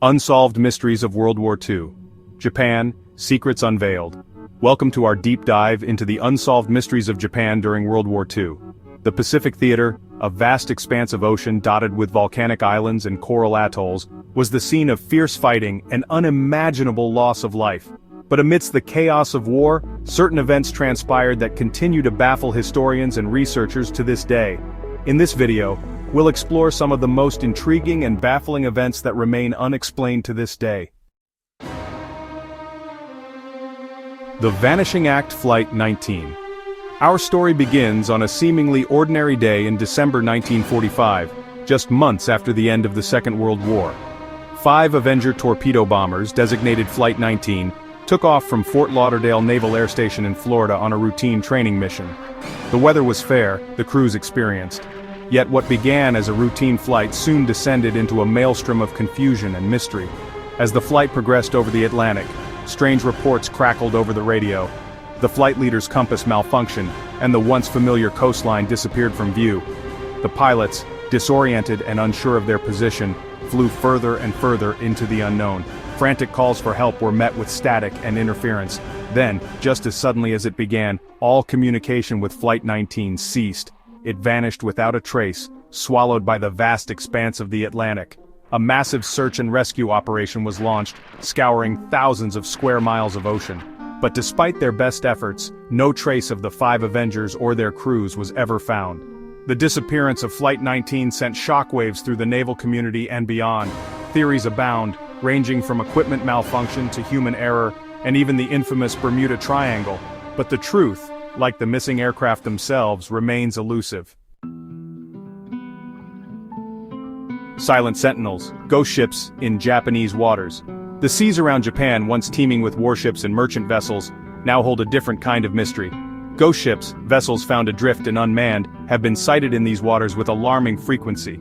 Unsolved Mysteries of World War II. Japan, Secrets Unveiled. Welcome to our deep dive into the unsolved mysteries of Japan during World War II. The Pacific Theater, a vast expanse of ocean dotted with volcanic islands and coral atolls, was the scene of fierce fighting and unimaginable loss of life. But amidst the chaos of war, certain events transpired that continue to baffle historians and researchers to this day. In this video, we'll explore some of the most intriguing and baffling events that remain unexplained to this day. The Vanishing Act Flight 19. Our story begins on a seemingly ordinary day in December 1945, just months after the end of the Second World War. 5 Avenger torpedo bombers, designated Flight 19, took off from Fort Lauderdale Naval Air Station in Florida on a routine training mission. The weather was fair, the crews experienced. Yet what began as a routine flight soon descended into a maelstrom of confusion and mystery. As the flight progressed over the Atlantic, strange reports crackled over the radio. The flight leader's compass malfunctioned, and the once familiar coastline disappeared from view. The pilots, disoriented and unsure of their position, flew further and further into the unknown. Frantic calls for help were met with static and interference. Then, just as suddenly as it began, all communication with Flight 19 ceased. It vanished without a trace, swallowed by the vast expanse of the Atlantic. A massive search and rescue operation was launched, scouring thousands of square miles of ocean. But despite their best efforts, no trace of the 5 Avengers or their crews was ever found. The disappearance of Flight 19 sent shockwaves through the naval community and beyond. Theories abound, ranging from equipment malfunction to human error, and even the infamous Bermuda Triangle. But the truth, like the missing aircraft themselves, remains elusive. Silent sentinels, ghost ships in Japanese waters. The seas around Japan, once teeming with warships and merchant vessels, now hold a different kind of mystery. Ghost ships, vessels found adrift and unmanned, have been sighted in these waters with alarming frequency.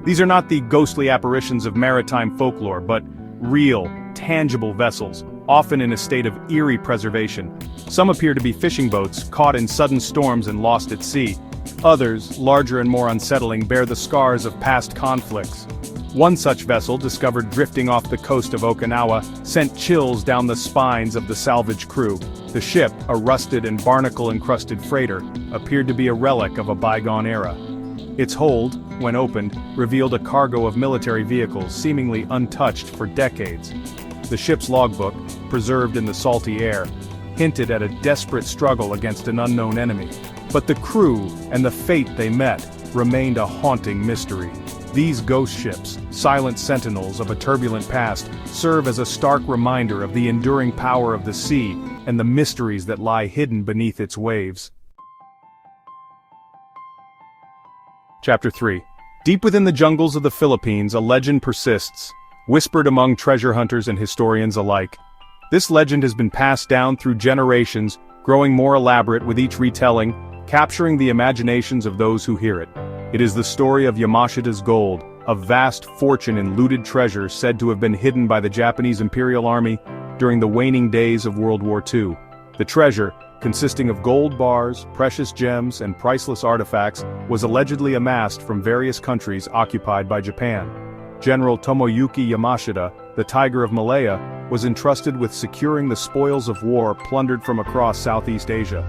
These are not the ghostly apparitions of maritime folklore, but real, tangible vessels, often in a state of eerie preservation. Some appear to be fishing boats, caught in sudden storms and lost at sea. Others, larger and more unsettling, bear the scars of past conflicts. One such vessel, discovered drifting off the coast of Okinawa, sent chills down the spines of the salvage crew. The ship, a rusted and barnacle-encrusted freighter, appeared to be a relic of a bygone era. Its hold, when opened, revealed a cargo of military vehicles seemingly untouched for decades. The ship's logbook, preserved in the salty air, hinted at a desperate struggle against an unknown enemy. But the crew and the fate they met remained a haunting mystery. These ghost ships, silent sentinels of a turbulent past, serve as a stark reminder of the enduring power of the sea and the mysteries that lie hidden beneath its waves. Chapter 3. Deep within the jungles of the Philippines, a legend persists, whispered among treasure hunters and historians alike. This legend has been passed down through generations, growing more elaborate with each retelling, capturing the imaginations of those who hear it. It is the story of Yamashita's gold, a vast fortune in looted treasure said to have been hidden by the Japanese Imperial Army during the waning days of World War II. The treasure, consisting of gold bars, precious gems, and priceless artifacts, was allegedly amassed from various countries occupied by Japan. General Tomoyuki Yamashita, the Tiger of Malaya, was entrusted with securing the spoils of war plundered from across Southeast Asia.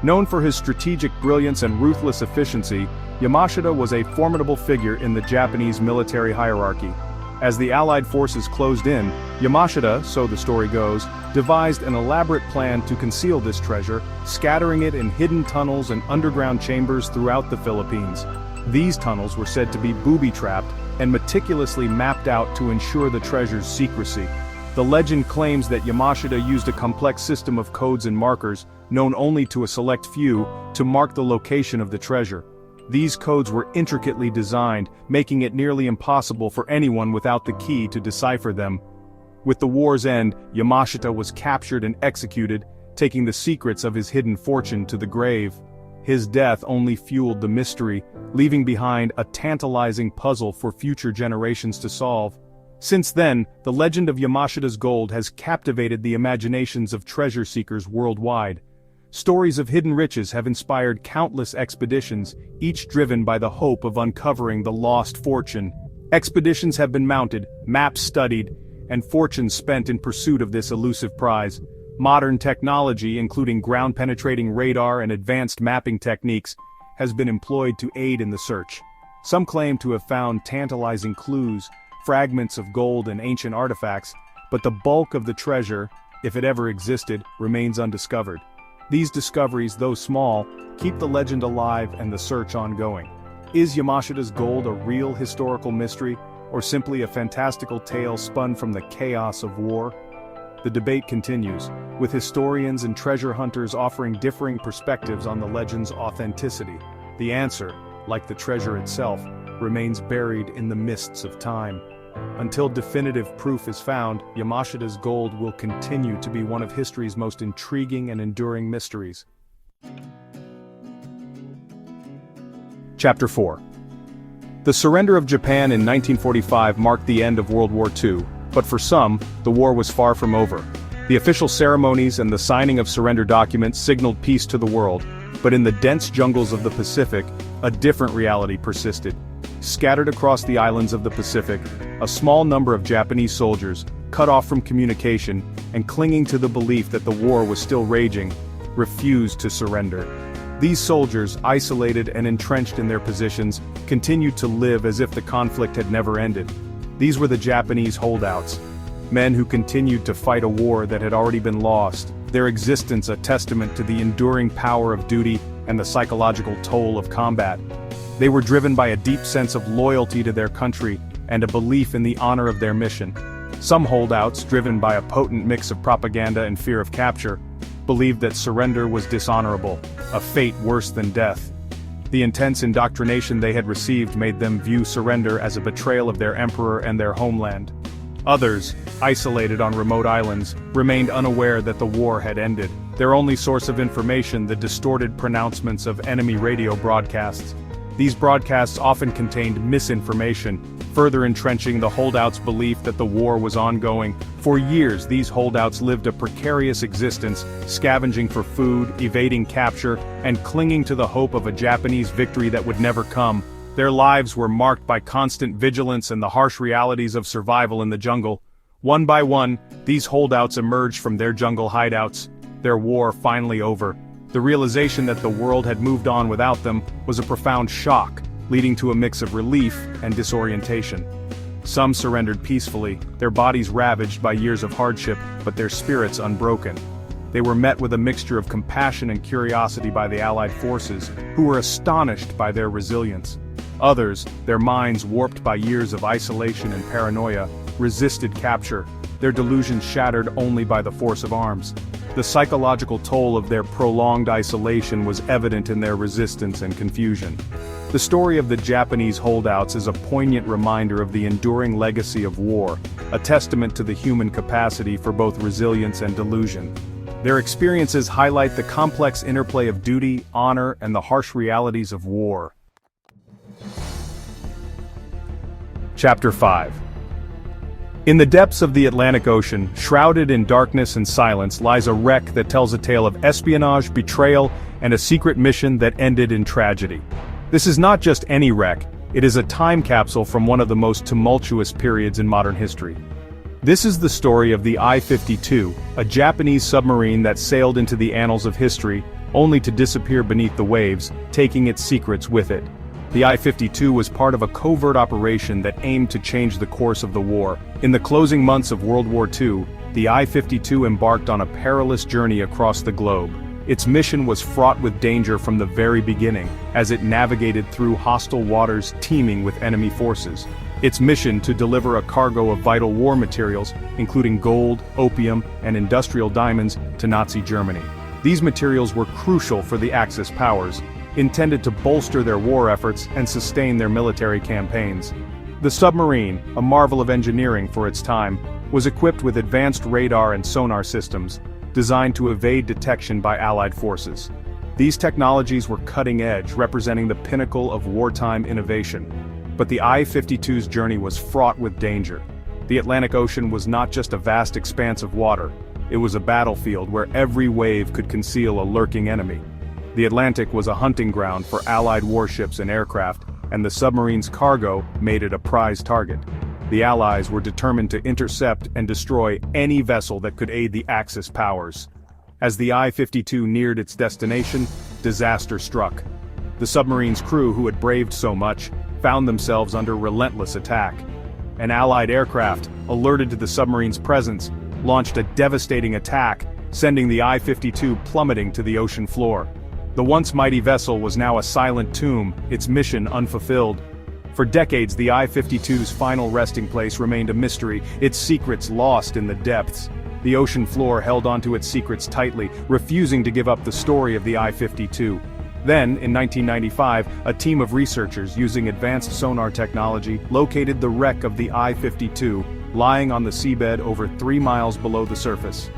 Known for his strategic brilliance and ruthless efficiency, Yamashita was a formidable figure in the Japanese military hierarchy. As the Allied forces closed in, Yamashita, so the story goes, devised an elaborate plan to conceal this treasure, scattering it in hidden tunnels and underground chambers throughout the Philippines. These tunnels were said to be booby-trapped and meticulously mapped out to ensure the treasure's secrecy. The legend claims that Yamashita used a complex system of codes and markers, known only to a select few, to mark the location of the treasure. These codes were intricately designed, making it nearly impossible for anyone without the key to decipher them. With the war's end, Yamashita was captured and executed, taking the secrets of his hidden fortune to the grave. His death only fueled the mystery, leaving behind a tantalizing puzzle for future generations to solve. Since then, the legend of Yamashita's gold has captivated the imaginations of treasure seekers worldwide. Stories of hidden riches have inspired countless expeditions, each driven by the hope of uncovering the lost fortune. Expeditions have been mounted, maps studied, and fortunes spent in pursuit of this elusive prize. Modern technology, including ground-penetrating radar and advanced mapping techniques, has been employed to aid in the search. Some claim to have found tantalizing clues, fragments of gold and ancient artifacts, but the bulk of the treasure, if it ever existed, remains undiscovered. These discoveries, though small, keep the legend alive and the search ongoing. Is Yamashita's gold a real historical mystery, or simply a fantastical tale spun from the chaos of war? The debate continues, with historians and treasure hunters offering differing perspectives on the legend's authenticity. The answer, like the treasure itself, remains buried in the mists of time. Until definitive proof is found, Yamashita's gold will continue to be one of history's most intriguing and enduring mysteries. Chapter 4. The surrender of Japan in 1945 marked the end of World War II, but for some, the war was far from over. The official ceremonies and the signing of surrender documents signaled peace to the world, but in the dense jungles of the Pacific, a different reality persisted. Scattered across the islands of the Pacific, a small number of Japanese soldiers, cut off from communication and clinging to the belief that the war was still raging, refused to surrender. These soldiers, isolated and entrenched in their positions, continued to live as if the conflict had never ended. These were the Japanese holdouts, men who continued to fight a war that had already been lost, their existence a testament to the enduring power of duty and the psychological toll of combat. They were driven by a deep sense of loyalty to their country and a belief in the honor of their mission. Some holdouts, driven by a potent mix of propaganda and fear of capture, believed that surrender was dishonorable, a fate worse than death. The intense indoctrination they had received made them view surrender as a betrayal of their emperor and their homeland. Others, isolated on remote islands, remained unaware that the war had ended, their only source of information the distorted pronouncements of enemy radio broadcasts. These broadcasts often contained misinformation, further entrenching the holdouts' belief that the war was ongoing. For years, these holdouts lived a precarious existence, scavenging for food, evading capture, and clinging to the hope of a Japanese victory that would never come. Their lives were marked by constant vigilance and the harsh realities of survival in the jungle. One by one, these holdouts emerged from their jungle hideouts, their war finally over. The realization that the world had moved on without them was a profound shock, leading to a mix of relief and disorientation. Some surrendered peacefully, their bodies ravaged by years of hardship, but their spirits unbroken. They were met with a mixture of compassion and curiosity by the Allied forces, who were astonished by their resilience. Others, their minds warped by years of isolation and paranoia, resisted capture, their delusions shattered only by the force of arms. The psychological toll of their prolonged isolation was evident in their resistance and confusion. The story of the Japanese holdouts is a poignant reminder of the enduring legacy of war, a testament to the human capacity for both resilience and delusion. Their experiences highlight the complex interplay of duty, honor, and the harsh realities of war. Chapter 5. In the depths of the Atlantic Ocean, shrouded in darkness and silence, lies a wreck that tells a tale of espionage, betrayal, and a secret mission that ended in tragedy. This is not just any wreck, it is a time capsule from one of the most tumultuous periods in modern history. This is the story of the I-52, a Japanese submarine that sailed into the annals of history, only to disappear beneath the waves, taking its secrets with it. The I-52 was part of a covert operation that aimed to change the course of the war. In the closing months of World War II, the I-52 embarked on a perilous journey across the globe. Its mission was fraught with danger from the very beginning, as it navigated through hostile waters teeming with enemy forces. Its mission to deliver a cargo of vital war materials, including gold, opium, and industrial diamonds, to Nazi Germany. These materials were crucial for the Axis powers, intended to bolster their war efforts and sustain their military campaigns. The submarine, a marvel of engineering for its time, was equipped with advanced radar and sonar systems, designed to evade detection by Allied forces. These technologies were cutting-edge, representing the pinnacle of wartime innovation. But the I-52's journey was fraught with danger. The Atlantic Ocean was not just a vast expanse of water, it was a battlefield where every wave could conceal a lurking enemy. The Atlantic was a hunting ground for Allied warships and aircraft, and the submarine's cargo made it a prize target. The Allies were determined to intercept and destroy any vessel that could aid the Axis powers. As the I-52 neared its destination, disaster struck. The submarine's crew, who had braved so much, found themselves under relentless attack. An Allied aircraft, alerted to the submarine's presence, launched a devastating attack, sending the I-52 plummeting to the ocean floor. The once mighty vessel was now a silent tomb, its mission unfulfilled. For decades, the I-52's final resting place remained a mystery, its secrets lost in the depths. The ocean floor held onto its secrets tightly, refusing to give up the story of the I-52. Then, in 1995, a team of researchers using advanced sonar technology located the wreck of the I-52, lying on the seabed over 3 miles below the surface.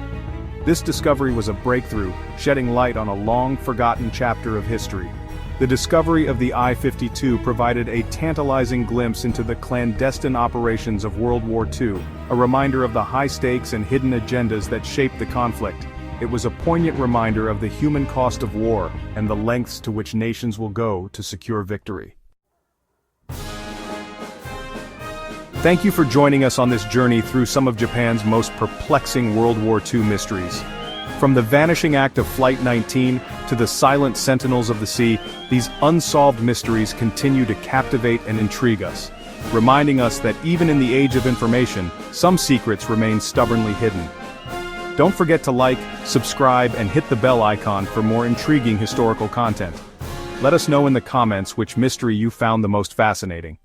This discovery was a breakthrough, shedding light on a long-forgotten chapter of history. The discovery of the I-52 provided a tantalizing glimpse into the clandestine operations of World War II, a reminder of the high stakes and hidden agendas that shaped the conflict. It was a poignant reminder of the human cost of war and the lengths to which nations will go to secure victory. Thank you for joining us on this journey through some of Japan's most perplexing World War II mysteries. From the vanishing act of Flight 19 to the silent sentinels of the sea, these unsolved mysteries continue to captivate and intrigue us, reminding us that even in the age of information, some secrets remain stubbornly hidden. Don't forget to like, subscribe, and hit the bell icon for more intriguing historical content. Let us know in the comments which mystery you found the most fascinating.